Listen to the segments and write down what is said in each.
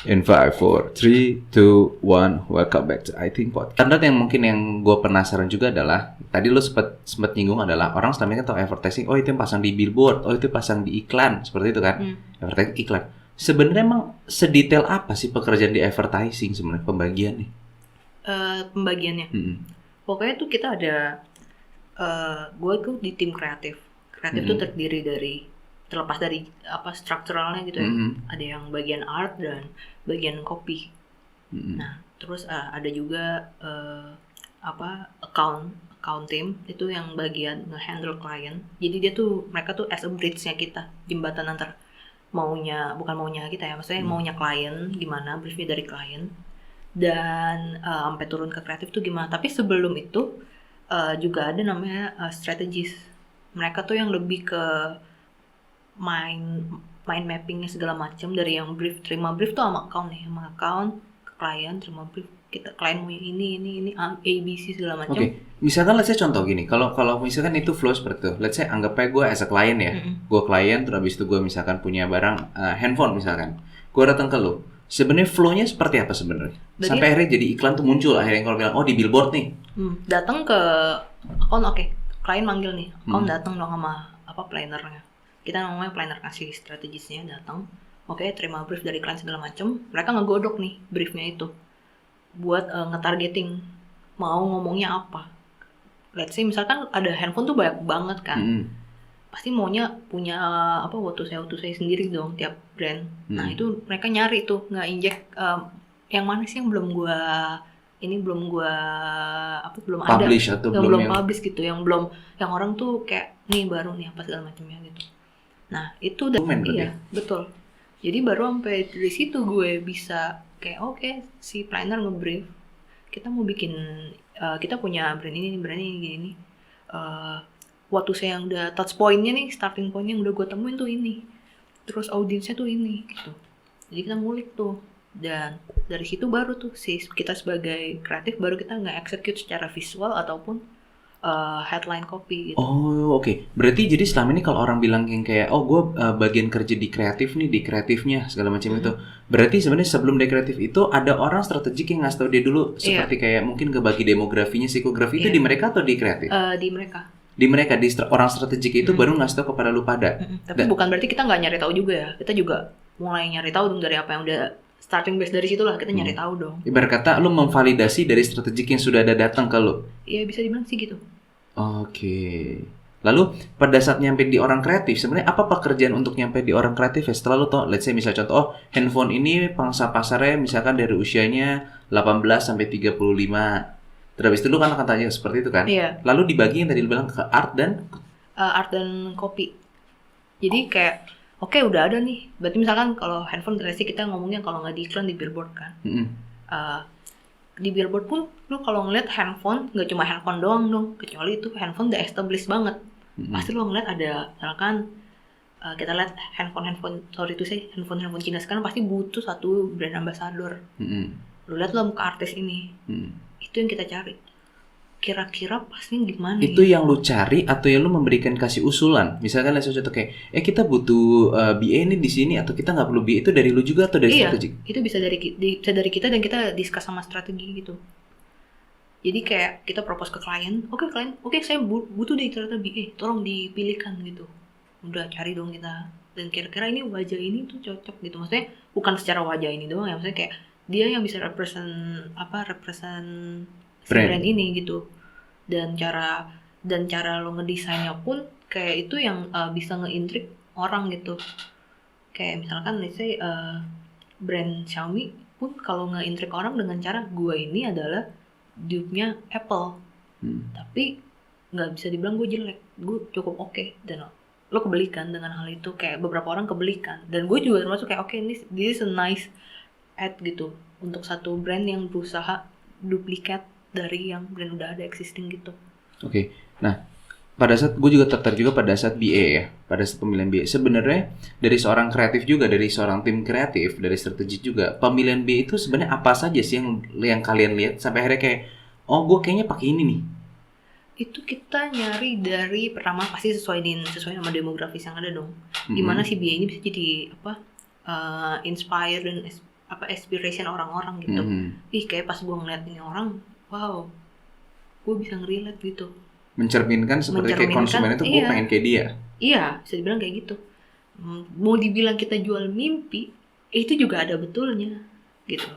In 5, 4, 3, 2, 1, welcome back to I Think Podcast. Standar yang mungkin yang gue penasaran juga adalah, tadi lo sempat nyinggung adalah orang selama ini kan tahu advertising, oh itu yang pasang di billboard, oh itu pasang di iklan, seperti itu kan, advertising iklan. Sebenarnya emang sedetail apa sih pekerjaan di advertising sebenarnya pembagiannya? Pembagiannya, pokoknya tuh kita ada, gue tuh di tim kreatif. Kreatif tuh terdiri dari, terlepas dari apa strukturalnya gitu ya, ada yang bagian art dan bagian copy. Nah, terus ada juga account team itu yang bagian nge-handle klien. Jadi mereka tuh as a bridge-nya kita, jembatan antar bukan maunya kita ya, maksudnya maunya klien gimana, briefnya dari klien dan sampai turun ke kreatif tuh gimana. Tapi sebelum itu juga ada namanya strategis. Mereka tuh yang lebih ke mind mappingnya segala macam, dari yang terima brief tuh sama account ke klien, terima brief kita klien mau ini ABC segala macam. Oke. Misalkan let's say contoh gini, kalau misalkan itu flow seperti itu, let's say anggap aja gue as a client ya, gue klien, terus habis itu gue misalkan punya barang handphone misalkan, gue datang ke lo, sebenarnya flow-nya seperti apa sebenarnya? Sampai akhirnya jadi iklan tuh muncul, akhirnya kalau bilang, oh di billboard nih. Datang ke account, klien manggil nih, account datang dong sama plannernya. Kita namanya planner, kasih strategisnya, datang, terima brief dari klien segala macam, mereka ngegodok nih briefnya itu buat ngetargeting mau ngomongnya apa. Let's say misalkan ada handphone tuh banyak banget kan, pasti maunya punya what to say sendiri dong tiap brand. Nah itu mereka nyari tuh nge-inject yang mana sih yang belum publish ada, atau yang belum publish gitu, yang orang tuh kayak nih baru nih apa segala macamnya gitu. Nah itu iya betul. Jadi baru sampai dari situ gue bisa kayak si planner nge-brief, kita mau bikin, kita punya brand ini gini, what to say yang udah touch point-nya nih, starting point-nya yang udah gue temuin tuh ini, terus audiensnya tuh ini gitu. Jadi kita ngulik tuh, dan dari situ baru tuh kita sebagai kreatif baru kita nge-execute secara visual ataupun headline copy gitu. Oh oke. Berarti jadi selama ini kalau orang bilang yang kayak gue bagian kerja di kreatif nih, di kreatifnya segala macam itu, berarti sebenarnya sebelum di kreatif itu ada orang strategik yang ngasih tau dia dulu, seperti kayak mungkin kebagi demografinya, psikografi itu di mereka atau di kreatif? Di mereka orang strategik itu baru ngasih tau kepada lu pada. Tapi bukan berarti kita nggak nyari tahu juga ya, kita juga mulai nyari tahu dong dari apa yang udah starting base dari situ lah, kita nyari tahu dong. Ibarat kata lu memvalidasi dari strategik yang sudah ada datang ke lu. Iya bisa dibilang sih gitu. Oke. Lalu pada saat nyampe di orang kreatif, sebenarnya apa pekerjaan untuk nyampe di orang kreatif ya? Setelah lu tau, let's say misal contoh, handphone ini pangsa pasarnya misalkan dari usianya 18 sampai 35. Terus itu lu kan akan tanya seperti itu kan? Iya. Lalu dibagi yang tadi lu bilang ke art dan copy. Jadi kayak udah ada nih. Berarti misalkan kalau handphone terasi kita ngomongnya kalau nggak di iklan di billboard kan. Di billboard pun lu kalau ngeliat handphone nggak cuma handphone doang dong, kecuali itu handphone udah established banget. Pasti lu ngeliat ada misalkan kita lihat handphone Cina sekarang pasti butuh satu brand ambassador. Lu lihat lo muka artis ini, itu yang kita cari. Kira-kira pastinya gimana? Itu yang lu cari atau yang lu memberikan kasih usulan? Misalkan contoh kayak, kita butuh BA ini di sini atau kita nggak perlu BA, itu dari lu juga atau dari strategik? Itu bisa dari kita dan kita discuss sama strategi gitu. Jadi kayak kita propose ke klien, saya butuh deh ternyata BA, tolong dipilihkan gitu. Udah cari dong kita. Dan kira-kira ini wajah ini tuh cocok gitu. Maksudnya bukan secara wajah ini doang ya, maksudnya kayak dia yang bisa represent brand ini gitu. Dan cara lo ngedesainnya pun kayak itu yang bisa nge-intrigue orang gitu. Kayak misalkan let's say brand Xiaomi pun kalau nge-intrigue orang dengan cara gue ini adalah dupe-nya Apple. Tapi nggak bisa dibilang gue jelek, gue cukup oke. Dan lo kebelikan dengan hal itu, kayak beberapa orang kebelikan. Dan gue juga termasuk kayak this is a nice ad gitu untuk satu brand yang berusaha duplikat dari yang brand udah ada existing gitu. Oke. Nah, pada saat gue juga tertarik juga pada saat BA ya, pada saat pemilihan BA. Sebenarnya dari seorang kreatif juga, dari seorang tim kreatif, dari strategi juga, pemilihan BA itu sebenarnya apa saja sih yang kalian lihat sampai akhirnya kayak, oh gue kayaknya pakai ini nih. Itu kita nyari dari pertama pasti sesuai sama demografis yang ada dong. Gimana sih BA ini bisa jadi inspire dan aspiration orang-orang gitu. Ih kayak pas gue ngeliat ini orang, wow, gue bisa ngerelate gitu. Mencerminkan seperti kayak konsumen itu gue pengen kayak dia. Iya, bisa dibilang kayak gitu. Mau dibilang kita jual mimpi, itu juga ada betulnya gitu.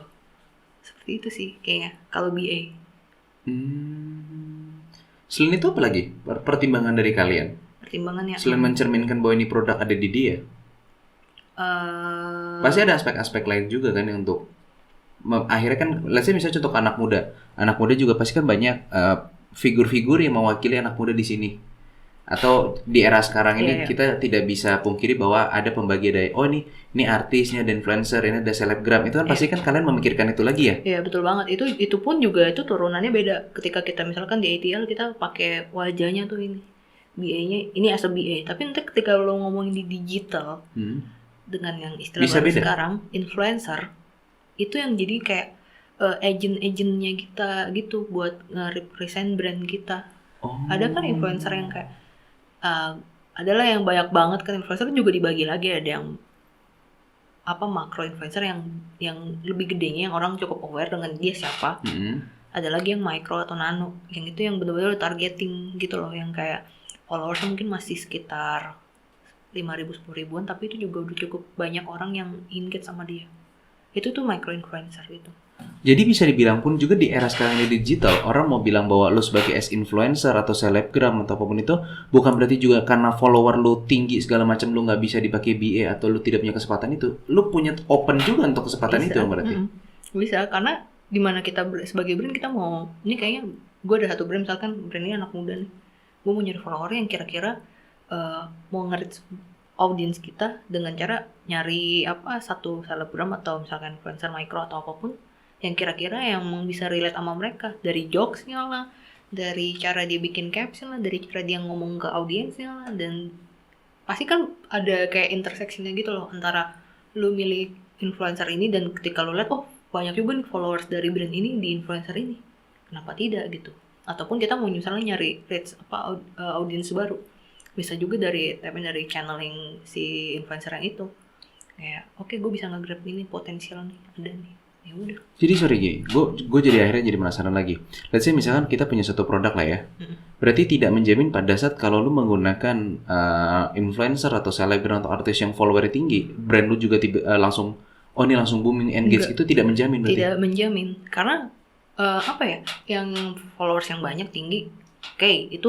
Seperti itu sih kayaknya kalau BA. Selain itu apa lagi pertimbangan dari kalian? Pertimbangannya selain mencerminkan bahwa ini produk ada di dia, pasti ada aspek-aspek lain juga kan yang untuk akhirnya kan, let's say misalnya contoh anak muda juga pasti kan banyak figur-figur yang mewakili anak muda di sini. Atau di era sekarang ini kita tidak bisa pungkiri bahwa ada pembagi dari ini artis, ini ada influencer, ini ada selebgram. Itu kan pasti kan kalian memikirkan itu lagi ya? Iya betul banget. Itu pun juga itu turunannya beda. Ketika kita misalkan di ATL kita pakai wajahnya tuh ini BA-nya ini as a BA. Tapi nanti ketika lo ngomongin di digital dengan yang istilah sekarang influencer, itu yang jadi kayak agent-agentnya kita gitu buat nge-represent brand kita. Ada kan influencer yang kayak adalah yang banyak banget kan, influencer juga dibagi lagi, ada yang makro influencer yang lebih gedenya, yang orang cukup aware dengan dia siapa. Ada lagi yang micro atau nano, yang itu yang benar-benar targeting gitu loh, yang kayak followers mungkin masih sekitar 5.000 10.000-an, tapi itu juga udah cukup banyak orang yang engage sama dia. Itu tuh micro influencer gitu. Jadi bisa dibilang pun juga di era sekarang ini digital, orang mau bilang bahwa lu sebagai influencer atau selebgram atau apapun itu bukan berarti juga karena follower lu tinggi segala macam lu nggak bisa dipakai BA atau lu tidak punya kesempatan itu. Lu punya open juga untuk kesempatan itu berarti. Bisa, karena dimana kita sebagai brand kita mau, ini kayaknya gue ada satu brand, misalkan brand ini anak muda nih, gue mau nyari follower yang kira-kira mau nge-reach audience kita dengan cara nyari satu selebgram atau misalkan influencer micro atau apapun yang kira-kira yang bisa relate sama mereka, dari jokesnya lah, dari cara dia bikin caption lah, dari cara dia ngomong ke audiensnya lah, dan pasti kan ada kayak intersectionnya gitu loh antara lu milih influencer ini dan ketika lu lihat banyak juga nih followers dari brand ini di influencer ini, kenapa tidak gitu. Ataupun kita mau misalnya nyari reach audiens baru, bisa juga dari channeling si influencer yang itu, kayak gue bisa nge-grab ini potensial nih, ada nih, ya udah. Jadi sorry gue jadi akhirnya jadi penasaran lagi. Let's say misalkan kita punya satu produk lah ya, berarti tidak menjamin pada saat kalau lu menggunakan influencer atau selebgram atau artis yang followernya tinggi, brand lu juga langsung ini langsung booming engage. Enggak, itu tidak menjamin berarti? Tidak menjamin, karena yang followers yang banyak tinggi, itu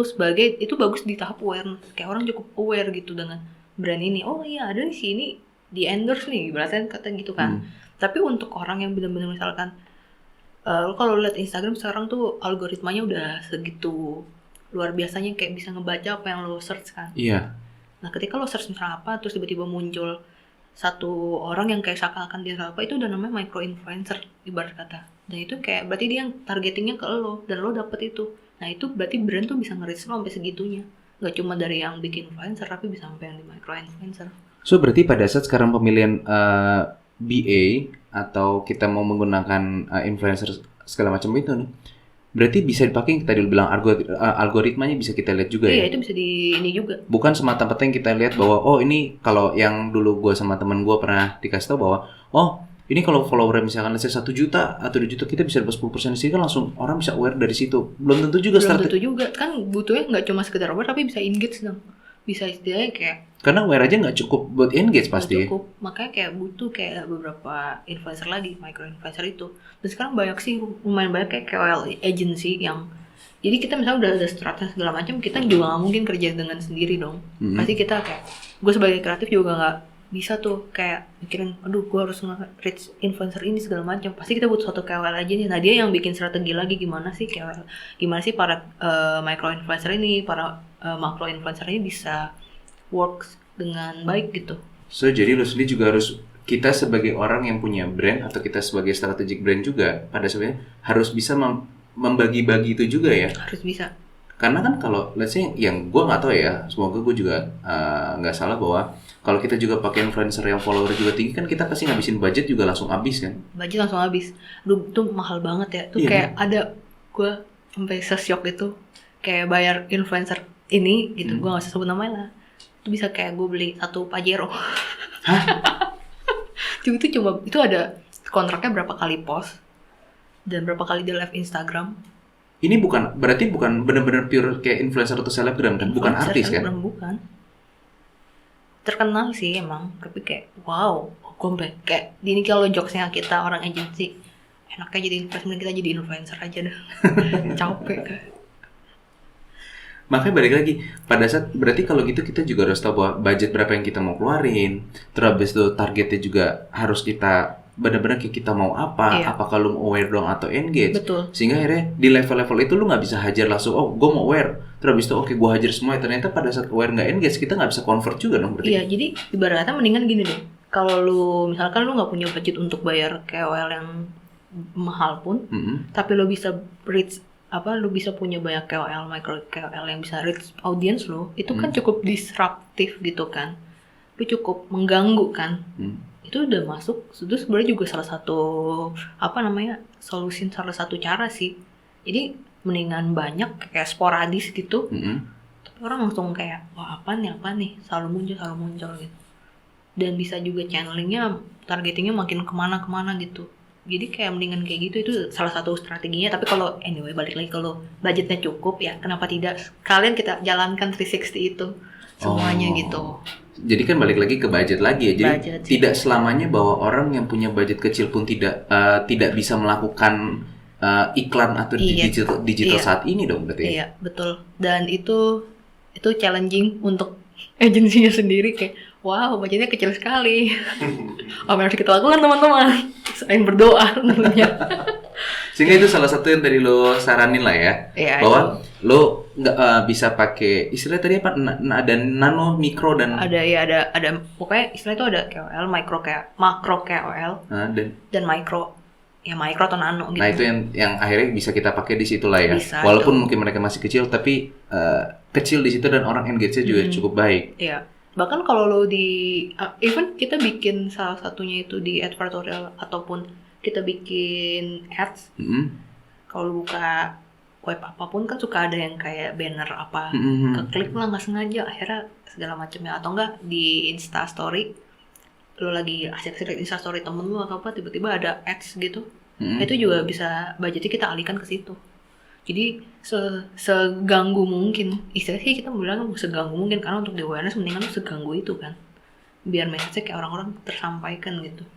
bagus di tahap awareness, kayak orang cukup aware gitu dengan brand ini. Oh iya ada di sini di endorse nih, berarti kata gitu kan. Tapi untuk orang yang benar-benar misalkan kalau lihat Instagram sekarang tuh algoritmanya udah segitu luar biasanya, kayak bisa ngebaca apa yang lo search kan. Iya. Nah ketika lo search misalnya apa, terus tiba-tiba muncul satu orang yang kayak seakan-akan dia apa, itu udah namanya micro influencer ibarat kata. Dan itu kayak berarti dia yang targetingnya ke lo dan lo dapet itu. Nah itu berarti brand tuh bisa nge-reach lo sampai segitunya. Gak cuma dari yang bikin influencer, tapi bisa sampai yang di micro influencer. So berarti pada saat sekarang pemilihan BA atau kita mau menggunakan influencer segala macam itu nih, berarti bisa dipakai yang tadi lu bilang algoritmanya bisa kita lihat juga ya? Iya, itu bisa di ini juga. Bukan semata-mata yang kita lihat bahwa ini kalau yang dulu gue sama teman gue pernah dikasih tahu bahwa ini kalau follower misalkan 1 juta atau 2 juta kita bisa dapat 10% di sini, kan langsung orang bisa aware dari situ. Belum tentu juga tentu juga kan, butuhnya nggak cuma sekedar aware tapi bisa engage dong. Bisa istilahnya kayak, karena aware aja nggak cukup buat engage pasti. Nggak cukup, makanya kayak butuh kayak beberapa influencer lagi, micro influencer itu. Dan sekarang banyak sih, lumayan banyak kayak KOL agency yang, jadi kita misalnya udah ada strategi segala macam, kita juga nggak mungkin kerja dengan sendiri dong. Pasti kita kayak, gue sebagai kreatif juga nggak bisa tuh kayak mikirin, gue harus nge-reach influencer ini segala macam. Pasti kita butuh satu KOL aja nih. Nah dia yang bikin strategi lagi gimana sih KOL, gimana sih para micro influencer ini, para makro influencer ini bisa works dengan baik gitu. So jadi lu sendiri juga harus, kita sebagai orang yang punya brand atau kita sebagai strategic brand juga pada sebenarnya harus bisa membagi-bagi itu juga ya. Harus bisa. Karena kan kalau let's say yang gue nggak tahu ya, semoga gue juga nggak salah bahwa kalau kita juga pakai influencer yang follower juga tinggi kan kita pasti ngabisin budget juga langsung habis kan. Budget langsung habis. Itu mahal banget ya. Tuh kayak ada, gue sampai se-shock itu kayak bayar influencer ini gitu, gue nggak usah sebut namanya lah. Itu bisa kayak gue beli 1 Pajero. Hah? Itu ada kontraknya berapa kali post dan berapa kali di live Instagram. Ini berarti bukan benar-benar pure kayak influencer atau selebgram kan? Bukan artis kan? Bukan. Terkenal sih emang, tapi kayak wow, gue kayak ini kalau jokesnya kita orang agency, enaknya jadi influencer, kita jadi influencer aja dah. Capek kan. Makanya balik lagi, pada saat berarti kalau gitu kita juga harus tahu bahwa budget berapa yang kita mau keluarin, terus habis itu targetnya juga harus kita benar-benar kayak kita mau apa, apakah lu mau aware dong atau engage. Betul. Sehingga akhirnya di level-level itu lu nggak bisa hajar langsung, oh gue mau aware, terus habis itu oke gue hajar semua, ternyata pada saat aware nggak engage kita nggak bisa convert juga dong berarti. Iya, jadi ibaratnya mendingan gini deh, kalau lu misalkan lu nggak punya budget untuk bayar KOL yang mahal pun, tapi lu bisa reach lu bisa punya banyak KOL, micro KOL yang bisa reach audience lo, itu kan cukup disruptif gitu kan, lu cukup mengganggu kan. Itu udah masuk, itu sebenarnya juga salah satu solusi, salah satu cara sih. Jadi mendingan banyak kayak sporadis gitu, tapi orang langsung kayak wah apa nih selalu muncul gitu. Dan bisa juga channelingnya, targetingnya makin kemana gitu. Jadi kayak mendingan kayak gitu, itu salah satu strateginya. Tapi kalau anyway balik lagi, kalau budgetnya cukup ya kenapa tidak kalian kita jalankan 360 itu semuanya gitu. Jadi kan balik lagi ke budget lagi ya. Jadi budget, tidak selamanya bahwa orang yang punya budget kecil pun tidak bisa melakukan iklan atau digital saat ini dong berarti. Iya, betul. Dan itu challenging untuk agensinya sendiri, kayak wow, budgetnya kecil sekali. Apa yang harus kita lakukan teman-teman? Selain berdoa tentunya. Sehingga itu salah satu yang tadi lo saranin lah ya, bahwa lo nggak bisa pakai istilah tadi apa, ada nano, mikro dan ada pokoknya istilah itu ada KOL, makro KOL dan mikro, ya mikro atau nano gitu. Nah itu yang akhirnya bisa kita pakai di situ lah ya. Bisa, walaupun mungkin mereka masih kecil, tapi kecil di situ dan orang engage-nya juga cukup baik. Iya. Bahkan kalau lo even kita bikin salah satunya itu di advertorial ataupun kita bikin ads, kalau buka web apapun kan suka ada yang kayak banner apa, keklik lah nggak sengaja, akhirnya segala macamnya, atau enggak di Insta Story, lo lagi asik-asik Insta Story temen lo atau apa, tiba-tiba ada ads gitu, itu juga bisa budgetnya kita alihkan ke situ. Jadi seganggu mungkin, istilahnya sih kita bilang seganggu mungkin, karena untuk di awareness mendingan lo seganggu itu kan, biar message-nya kayak orang-orang tersampaikan gitu.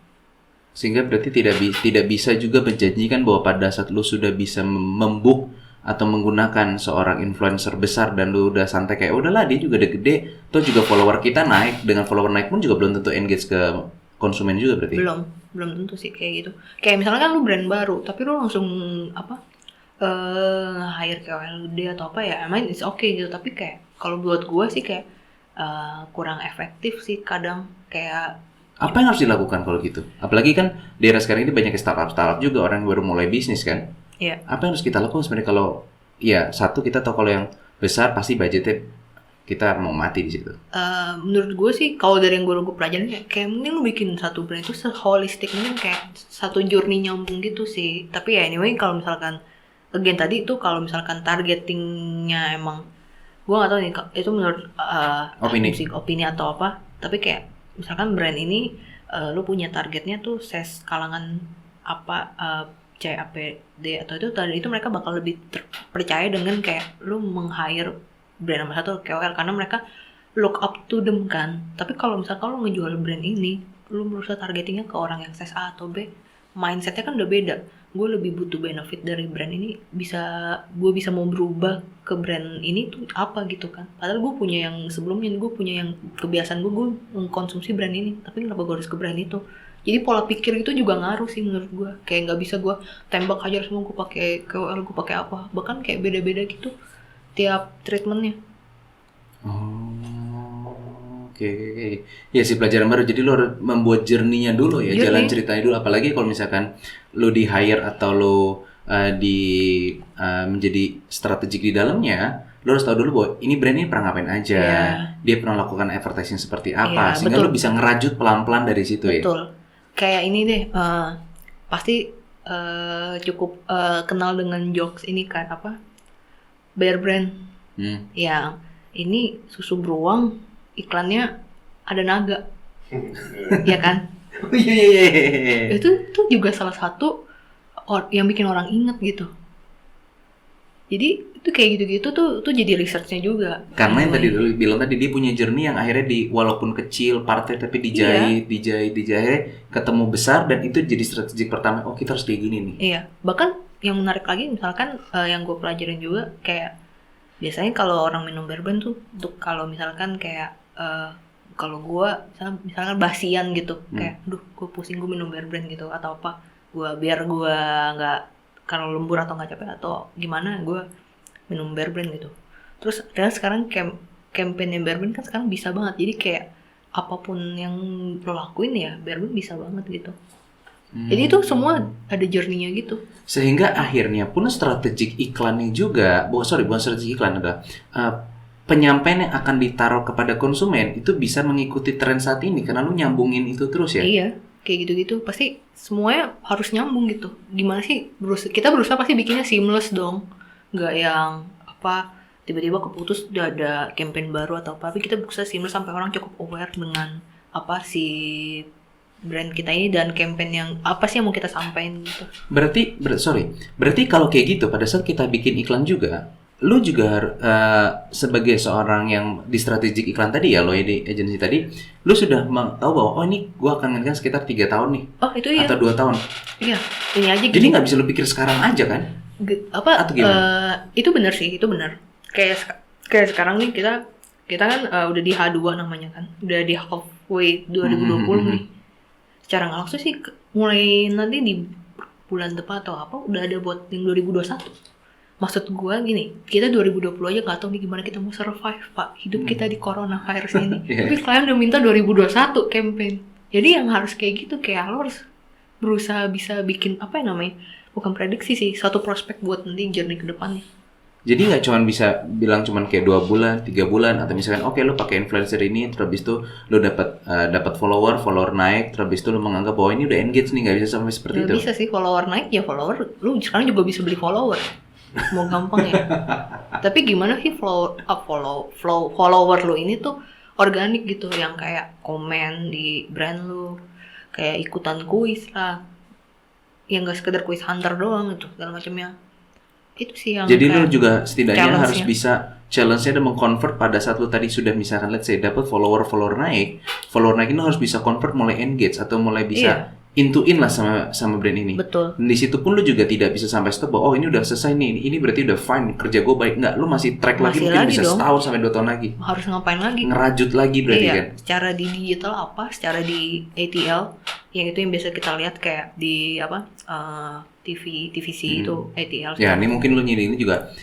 Sehingga berarti tidak bisa juga menjanjikan bahwa pada saat lu sudah bisa membook atau menggunakan seorang influencer besar dan lu udah santai kayak udahlah dia juga udah gede, toh juga follower kita naik, dengan follower naik pun juga belum tentu engage ke konsumen juga berarti. Belum tentu sih kayak gitu. Kayak misalnya kan lu brand baru tapi lu langsung hire KOL gede atau apa ya, emang it's okay gitu, tapi kayak kalau buat gue sih kayak kurang efektif sih kadang. Kayak apa yang harus dilakukan kalau gitu? Apalagi kan di era sekarang ini banyak startup juga, orang yang baru mulai bisnis kan. Iya. Apa yang harus kita lakukan sebenarnya kalau ya satu kita tahu kalau yang besar pasti budgetnya kita mau mati di situ. Menurut gue sih kalau dari yang gue pelajarin kayak mending lu bikin satu brand itu holistik, mungkin kayak satu journey nyambung gitu sih. Tapi ya anyway kalau misalkan again tadi itu kalau misalkan targetingnya emang gue nggak tahu nih itu menurut opini atau apa, tapi kayak misalkan brand ini lu punya targetnya tuh ses kalangan apa CAPD atau itu, tadi itu mereka bakal lebih percaya dengan kayak lu meng-hire brand nomor satu KOL karena mereka look up to them kan. Tapi kalau misalkan lu ngejual brand ini, lu berusaha targetingnya ke orang yang ses A atau B, mindsetnya kan udah beda. Gue lebih butuh benefit dari brand ini, gue bisa mau berubah ke brand ini tuh apa gitu kan. Padahal gue punya yang sebelumnya, gue punya yang kebiasaan gue mengkonsumsi brand ini, tapi kenapa gue harus ke brand itu? Jadi pola pikir itu juga ngaruh sih menurut gue. Kayak nggak bisa gue tembak aja semua gue pakai KOL, gue pakai apa. Bahkan kayak beda-beda gitu tiap treatmentnya. Oke. Ya sih pelajaran baru. Jadi lo harus membuat journey-nya dulu ya, jalan ceritanya dulu. Apalagi kalau misalkan lo di hire atau lo menjadi strategik di dalamnya, lo harus tahu dulu bahwa ini brand ini pernah ngapain aja, dia pernah lakukan advertising seperti apa, sehingga lo bisa ngerajut pelan-pelan dari situ. Betul. Kayak ini deh, pasti cukup kenal dengan jokes ini kan, apa? Bear Brand. Yang ini susu beruang iklannya ada naga. Ya kan? Oh, iya. Itu juga salah satu yang bikin orang inget gitu. Jadi itu kayak gitu-gitu tuh jadi researchnya juga. Karena yang tadi lu bilang tadi dia punya journey yang akhirnya walaupun kecil partai tapi dijahit ketemu besar, dan itu jadi strategi pertama. Oh, kita harus kayak gini nih. Iya, bahkan yang menarik lagi misalkan yang gue pelajarin juga kayak biasanya kalau orang minum bourbon tuh untuk kalau misalkan kayak kalau gue misalkan basian gitu, kayak duh gue pusing gue minum bourbon gitu atau apa, biar gue nggak kalau lembur atau nggak capek atau gimana, gue minum bourbon gitu. Terus dan sekarang campaign bourbon kan sekarang bisa banget, jadi kayak apapun yang lo lakuin ya bourbon bisa banget gitu. Jadi itu semua ada journey-nya gitu. Sehingga akhirnya pun strategik iklannya juga, bukan strategik iklan, adalah penyampaian yang akan ditaruh kepada konsumen itu bisa mengikuti tren saat ini karena lu nyambungin itu terus ya. Iya, kayak gitu-gitu pasti semuanya harus nyambung gitu. Gimana sih kita berusaha pasti bikinnya seamless dong, nggak yang apa tiba-tiba keputus udah ada campaign baru atau apa, tapi kita berusaha seamless sampai orang cukup aware dengan apa si brand kita ini dan campaign yang apa sih yang mau kita sampaikan gitu. Berarti kalau kayak gitu pada saat kita bikin iklan juga, lu juga sebagai seorang yang di strategik iklan tadi ya, lo di agency tadi, lu sudah tahu bahwa oh ini gua akan ngangkat sekitar 3 tahun nih. Oh, itu iya. Atau 2 tahun. Iya, ini aja gitu. Jadi nggak bisa lu pikir sekarang aja kan? Atau gimana? Itu benar sih, itu benar. Kayak sekarang nih kita kan udah di H2 namanya kan. Udah di halfway 2020 nih. Secara nggak langsung sih mulai nanti di bulan depan atau apa udah ada buat yang 2021. Maksud gue gini, kita 2020 aja gak tahu nih gimana kita mau survive, Pak. Hidup kita di coronavirus ini. Tapi klien udah minta 2021 campaign. Jadi yang harus kayak gitu, kayak lo harus berusaha bisa bikin apa ya namanya, bukan prediksi sih, suatu prospek buat nanti journey ke depan nih. Jadi nggak cuma bisa bilang cuma kayak 2 bulan, 3 bulan, atau misalkan oke, lo pakai influencer ini, terus habis itu lo dapat follower naik, terus habis itu lo menganggap bahwa ini udah engage nih, nggak bisa sampai seperti itu. Nggak bisa sih, follower naik ya follower, lo sekarang juga bisa beli follower. Mau gampang ya. Tapi gimana sih follower lo ini tuh organik gitu, yang kayak komen di brand lo, kayak ikutan kuis lah, yang gak sekedar kuis hunter doang gitu segala macamnya. Itu sih yang jadi lo juga setidaknya harus bisa challenge-nya dan mengconvert pada saat lo tadi sudah misalkan let's say dapat follower naik lo harus bisa convert mulai engage atau mulai bisa intuin lah sama brand ini. Betul. Dan di situ pun lu juga tidak bisa sampai stop bahwa oh ini udah selesai nih, ini berarti udah fine, kerja gue baik. Enggak, lu masih track lagi mungkin bisa dong. Setahun sampai 2 tahun lagi. Harus ngapain lagi? Ngerajut lagi berarti kan. Secara di digital apa, secara di ATL yang itu yang biasa kita lihat kayak di apa TVC itu ATL. Ya, ini mungkin lu ini juga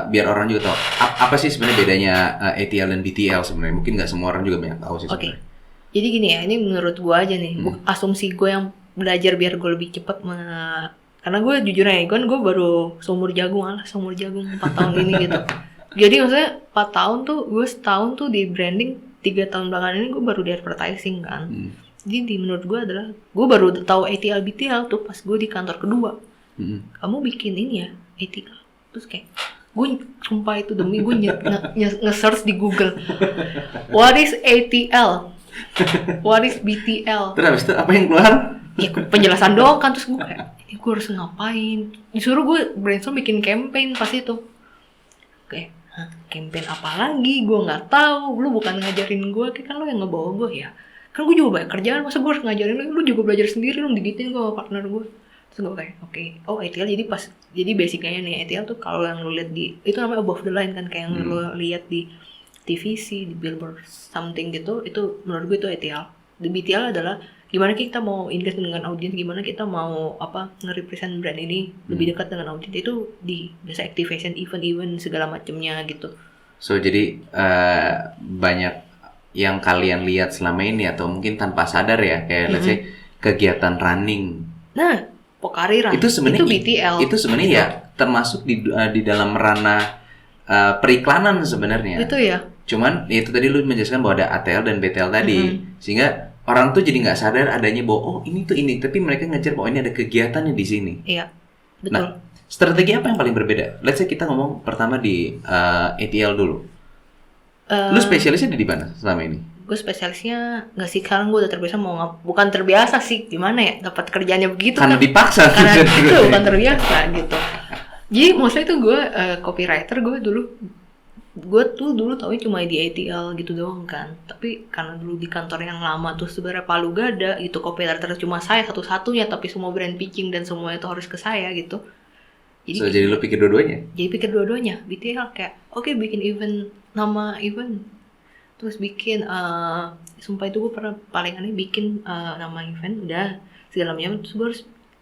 biar orang juga tahu apa sih sebenarnya bedanya ATL dan BTL sebenarnya. Mungkin nggak semua orang juga banyak tahu sih sebenarnya. Okay. Jadi gini ya, ini menurut gue aja nih, asumsi gue yang belajar biar gue lebih cepat karena gue jujur aja, gue baru seumur jagung 4 tahun ini gitu. Jadi maksudnya 4 tahun tuh, gue setahun tuh di branding, 3 tahun belakangan ini gue baru di advertising kan. Jadi menurut gue adalah, gue baru tahu ATL BTL tuh pas gue di kantor kedua. Kamu bikin ini ya, ATL. Terus kayak, gue sumpah itu demi gue nge-search di Google. What is ATL? What is BTL? Terus itu apa yang keluar? Ya penjelasan doang kan, terus gue kayak ini gue harus ngapain? Disuruh gue brainstorm bikin campaign pas itu. Kayak campaign apa lagi? Gue nggak tahu. Lu bukan ngajarin gue, kayak kan lu yang ngebawa gue ya. Kan gue juga banyak kerjaan, masa gue harus ngajarin lu juga belajar sendiri, lu digituin gue sama partner gue. Terus gue kayak oke. Oh ATL jadi basicnya nih ATL tuh kalau yang lu lihat di itu namanya above the line kan, kayak yang lu lihat di TVC, di billboard something gitu, itu menurut gue itu ATL. Di BTL adalah gimana kita mau engage dengan audiens, gimana kita mau nge-represent brand ini lebih dekat dengan audiens, itu di biasa activation event segala macamnya gitu. So jadi banyak yang kalian lihat selama ini atau mungkin tanpa sadar ya, kayak let's say kegiatan running. Nah, Pokari Run itu BTL. Itu sebenarnya ya termasuk di dalam ranah periklanan sebenarnya. Itu ya. Cuman itu tadi lu menjelaskan bahwa ada ATL dan BTL tadi, sehingga orang tuh jadi nggak sadar adanya bahwa oh ini tuh ini, tapi mereka ngejar bahwa ini ada kegiatannya di sini. Iya, betul. Nah, strategi apa yang paling berbeda? Let's say kita ngomong pertama di ATL dulu. Lu spesialisnya di mana selama ini? gue spesialisnya nggak sih, sekarang gue udah terbiasa bukan terbiasa sih, gimana ya, dapat kerjanya begitu karena kan, dipaksa karena itu bukan terbiasa gitu. Jadi maksudnya itu gue copywriter, gue tuh dulu taunya cuma di ATL gitu doang kan, tapi karena dulu di kantor yang lama tuh sebenarnya palu gada gitu, copywriter cuma saya satu-satunya, tapi semua brand pitching dan semuanya itu harus ke saya gitu. Jadi lo pikir dua-duanya? Jadi pikir dua-duanya, BTL kayak oke, bikin event, nama event, terus bikin sumpah itu gue pernah paling aneh bikin nama event udah segala macam, terus gue harus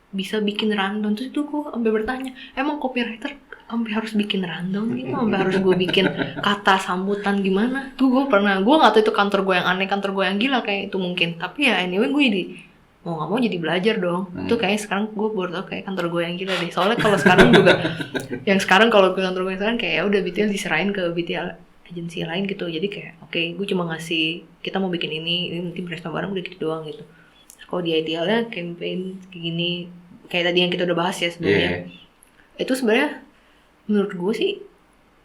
bisa bikin rundown. Terus itu gue sampai bertanya, emang copywriter sampai harus bikin rundown gitu, sampai harus gue bikin kata sambutan gimana? Tuh gue nggak tahu itu kantor gue yang aneh, kantor gue yang gila kayak itu mungkin, tapi ya anyway gue mau nggak mau jadi belajar dong. Itu kayaknya sekarang gue baru tau kayak kantor gue yang gila deh, soalnya kalau sekarang juga yang sekarang kalau ke kantor gue sekarang kayak ya udah BTL diserahin ke BTL agensi lain gitu. Jadi kayak oke, gue cuma ngasih kita mau bikin ini nanti brainstorm bareng udah gitu doang gitu. Kalau di ITL-nya campaign kayak gini, kayak tadi yang kita udah bahas ya sebelumnya. Itu sebenarnya menurut gue sih,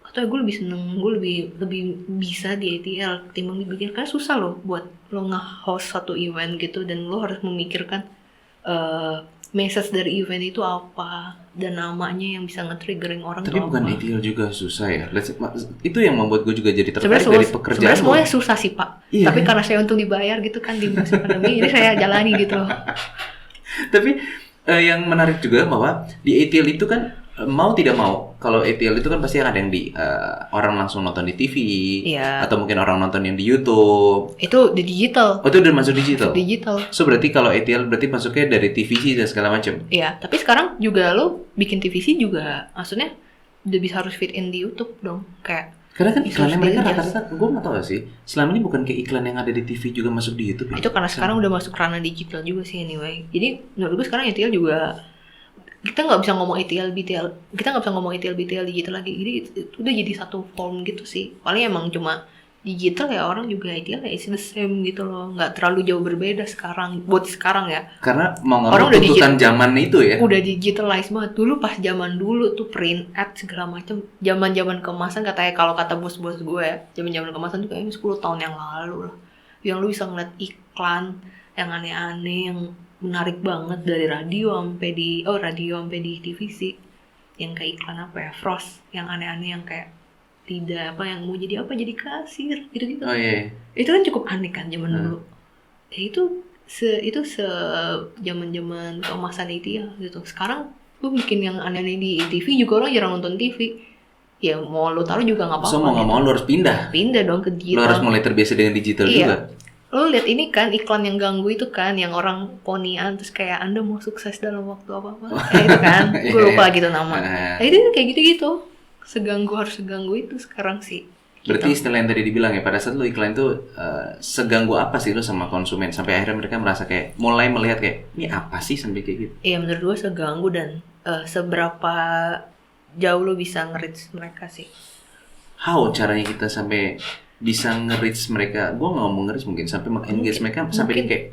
atau gue lebih seneng, gue lebih bisa di ITL ketimbang di BTL, karena susah loh buat lo nge-host satu event gitu, dan lo harus memikirkan message dari event itu apa dan namanya yang bisa nge-triggering orang. Tapi bukan ATL juga susah ya. Itu yang membuat gue juga jadi tertarik dari pekerjaan. Sebenarnya semuanya susah sih Pak. Iya. Tapi karena saya untung dibayar gitu kan di masa pandemi, jadi saya jalani gitu. Tapi yang menarik juga bahwa di ATL itu kan mau tidak mau, kalau ATL itu kan pasti ada yang di orang langsung nonton di TV, atau mungkin orang nonton yang di YouTube. Itu di digital. Oh, itu udah masuk digital. Digital. So berarti kalau ATL berarti masuknya dari TVC dan segala macam. Iya, tapi sekarang juga lo bikin TVC juga, maksudnya udah bisa harus fit in di YouTube dong, kayak. Karena kan iklannya mereka rata-rata, gue nggak tahu sih. Selama ini bukan kayak iklan yang ada di TV juga masuk di YouTube. Itu karena sekarang udah masuk ranah digital juga sih anyway. Jadi menurut gue sekarang ATL juga, kita nggak bisa ngomong ATL BTL, kita nggak bisa ngomong ATL BTL digital lagi. Jadi itu udah jadi satu form gitu sih. Paling emang cuma digital ya, orang juga ATL ya it's the same gitu loh, nggak terlalu jauh berbeda sekarang buat sekarang ya. Karena mau nggak mau tuntutan zaman itu ya. Udah digitalize banget. Dulu pas zaman dulu tuh print ad segala macam, zaman kemasan katanya, kalau kata bos-bos gue ya, zaman kemasan tuh kayaknya 10 tahun yang lalu lah. Yang lu bisa ngeliat iklan yang aneh-aneh, yang menarik banget dari radio sampai di TVC, yang kayak iklan apa ya, Frost, yang aneh-aneh, yang kayak tidak apa, yang mau jadi apa, jadi kasir gitu-gitu. Oh iya. Itu kan cukup aneh kan zaman dulu. Itu zaman keemasan itu ya gitu. Sekarang lu bikin yang aneh-aneh di TV juga orang jarang nonton TV. Ya mau lu taruh juga nggak apa-apa. So mau nggak mau lu harus pindah dong ke digital. Lu harus mulai terbiasa dengan digital juga. Lo lihat ini kan iklan yang ganggu itu kan, yang orang ponian terus kayak Anda mau sukses dalam waktu apa-apa. Itu kan, gue lupa gitu nama. Itu kayak gitu-gitu. Harus seganggu itu sekarang sih. Berarti istilah yang tadi dibilang ya, pada saat lo iklan itu seganggu apa sih lo sama konsumen sampai akhirnya mereka merasa kayak mulai melihat kayak ini apa sih sampai kayak gitu? Iya, menurut gue seganggu, dan seberapa jauh lo bisa nge-reach mereka sih. How caranya kita sampai bisa nge-reach mereka? Gue nggak ngomong nge-reach, mungkin sampai meng-engage mereka sampai kayak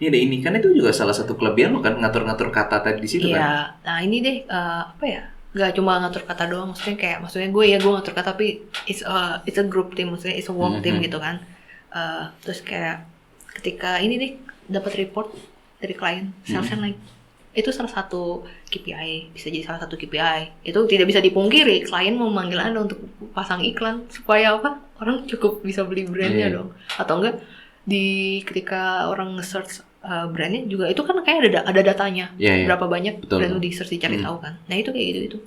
ini ada ini, kan itu juga salah satu kelebihan lo kan, ngatur-ngatur kata tadi di situ kan? Iya, nah ini deh apa ya? Gak cuma ngatur kata doang, maksudnya gue ngatur kata, tapi it's a group team, maksudnya it's a work team gitu kan. Terus kayak ketika ini deh dapat report dari klien, salesnya naik, itu salah satu KPI, bisa jadi salah satu KPI. Itu tidak bisa dipungkiri, klien mau memanggil Anda untuk pasang iklan supaya apa? Orang cukup bisa beli brandnya dong, atau enggak ketika orang nge-search brandnya juga, itu kan kayak ada datanya, berapa banyak brand lu di-search, dicari tahu kan. Nah itu kayak gitu.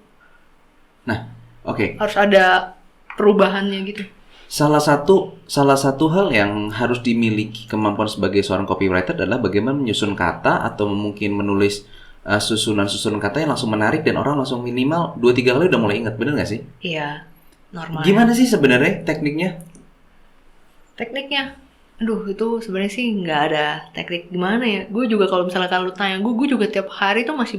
Nah, oke. Harus ada perubahannya gitu. Salah satu hal yang harus dimiliki kemampuan sebagai seorang copywriter adalah bagaimana menyusun kata atau mungkin menulis susunan kata yang langsung menarik dan orang langsung minimal 2-3 kali udah mulai ingat, bener nggak sih? Iya, normal. Gimana sih sebenarnya tekniknya? Aduh, itu sebenarnya sih nggak ada teknik gimana ya. Gue juga kalau misalkan lu tanya gue juga tiap hari tuh masih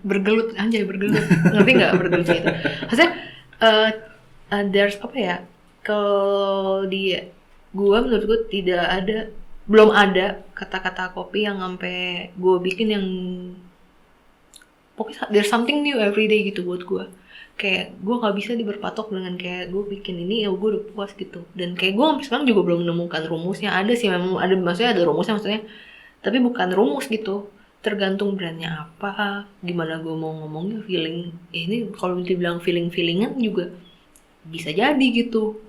bergelut, ngerti nggak bergelut gitu? Maksudnya there's apa ya? Kalau menurut gue belum ada kata-kata copy yang sampai gue bikin yang pokoknya there's something new every day gitu buat gue. Kayak gue nggak bisa berpatok dengan kayak gue bikin ini ya gue udah puas gitu. Dan kayak gue sampai sekarang juga belum menemukan rumusnya. Ada sih memang ada, maksudnya ada rumusnya maksudnya, tapi bukan rumus gitu. Tergantung brandnya apa, gimana gue mau ngomongnya, feeling ini kalau dibilang feelingan juga bisa jadi gitu.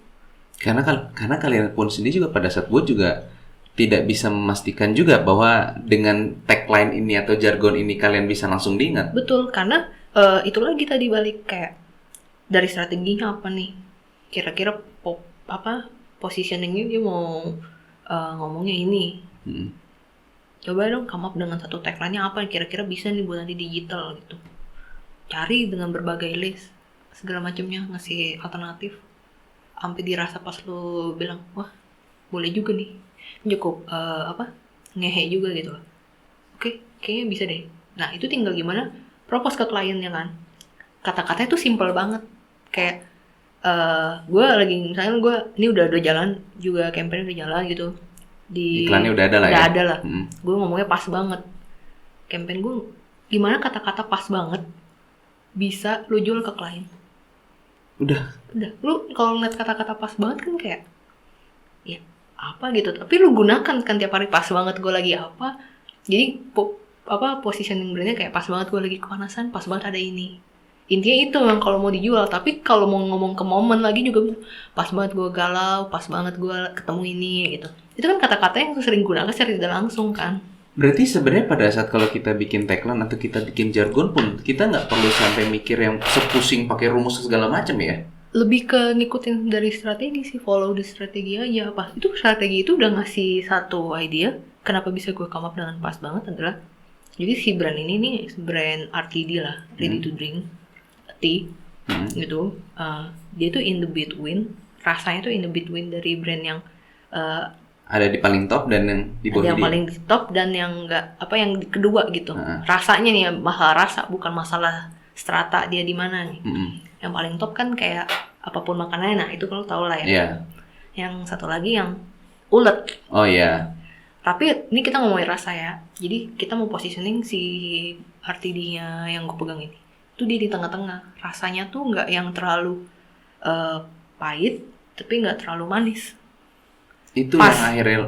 Karena kalian pun sendiri juga pada saat buat juga tidak bisa memastikan juga bahwa dengan tagline ini atau jargon ini kalian bisa langsung diingat. Betul, karena itu lagi tadi balik kayak dari strateginya apa nih, kira-kira positioningnya dia mau ngomongnya ini. Coba dong come up dengan satu tagline-nya apa yang kira-kira bisa nih buat nanti digital gitu. Cari dengan berbagai list segala macamnya, ngasih alternatif sampai dirasa pas lu bilang wah boleh juga nih, cukup ngehe juga gitu. Oke, kayaknya bisa deh. Nah itu tinggal gimana propose ke kliennya kan. Kata-katanya tuh simple banget. Kayak gue lagi misalnya gue ini udah jalan juga, campaign udah jalan gitu. Di iklannya udah ada lah ya. Udah ada lah. Gue ngomongnya pas banget. Campaign gue gimana kata-kata pas banget bisa lu jual ke klien. Udah. Lu kalau ngeliat kata-kata pas banget kan kayak ya apa gitu. Tapi lu gunakan kan tiap hari pas banget gue lagi apa. Jadi positioning brandnya kayak pas banget gue lagi kepanasan, pas banget ada ini. Intinya itu memang kalau mau dijual. Tapi kalau mau ngomong ke momen lagi juga pas banget gue galau, pas banget gue ketemu ini gitu. Itu kan kata-kata yang sering gunakan secara tidak langsung kan. Berarti sebenarnya pada saat kalau kita bikin tagline atau kita bikin jargon pun kita nggak perlu sampai mikir yang sepusing pakai rumus segala macam ya. Lebih ke ngikutin dari strategi sih, follow the strategi aja. Apa itu strategi itu udah ngasih satu idea. Kenapa bisa gue come up dengan pas banget adalah jadi si brand ini nih brand RTD lah, ready to drink tea gitu. Dia tuh in the between, rasanya tuh in the between dari brand yang ada di paling top dan yang di bawah. Ada yang paling di top dan yang enggak yang kedua gitu. Rasanya nih masalah rasa, bukan masalah strata dia di mana nih. Yang paling top kan kayak apapun makanannya, nah itu kalau tahu lah ya. Yeah. Yang satu lagi yang ulet. Oh iya. Yeah. Tapi ini kita ngomongin rasa ya. Jadi kita mau positioning si RTD-nya yang gue pegang ini. Itu dia di tengah-tengah. Rasanya tuh nggak yang terlalu pahit, tapi nggak terlalu manis. Itu pas. Yang akhirnya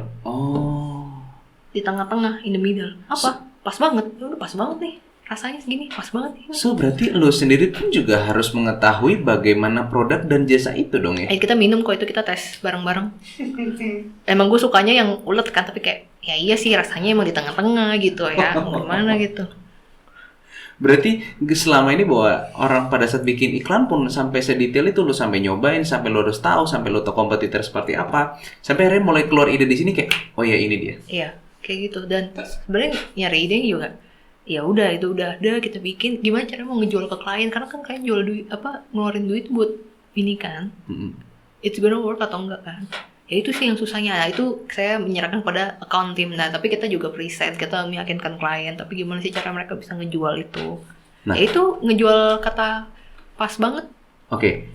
Di tengah-tengah, in the middle. Apa? Pas banget. Udah pas banget nih. Rasanya segini, pas banget nih. So berarti lo sendiri pun juga harus mengetahui bagaimana produk dan jasa itu dong ya? Kita minum kok, itu kita tes bareng-bareng. Emang gue sukanya yang ulet kan, tapi kayak ya iya sih rasanya emang di tengah-tengah gitu ya. Gimana gitu. Berarti selama ini bahwa orang pada saat bikin iklan pun sampai sedetail itu lo sampai nyobain, sampai lo harus tahu, sampai lo tahu kompetitor seperti apa, sampai akhirnya mulai keluar ide di sini kayak oh ya ini dia. Iya, kayak gitu. Dan sebenarnya nyari ide juga ya udah itu udah ada kita bikin, gimana cara mau ngejual ke klien, karena kan klien jual duit ngeluarin duit buat ini kan. It's gonna work atau enggak kan. Ya itu sih yang susahnya. Nah, itu saya menyerahkan pada account team. Nah, tapi kita juga preset, kita meyakinkan klien, tapi gimana sih cara mereka bisa ngejual itu. Nah, ya itu ngejual kata pas banget. Oke.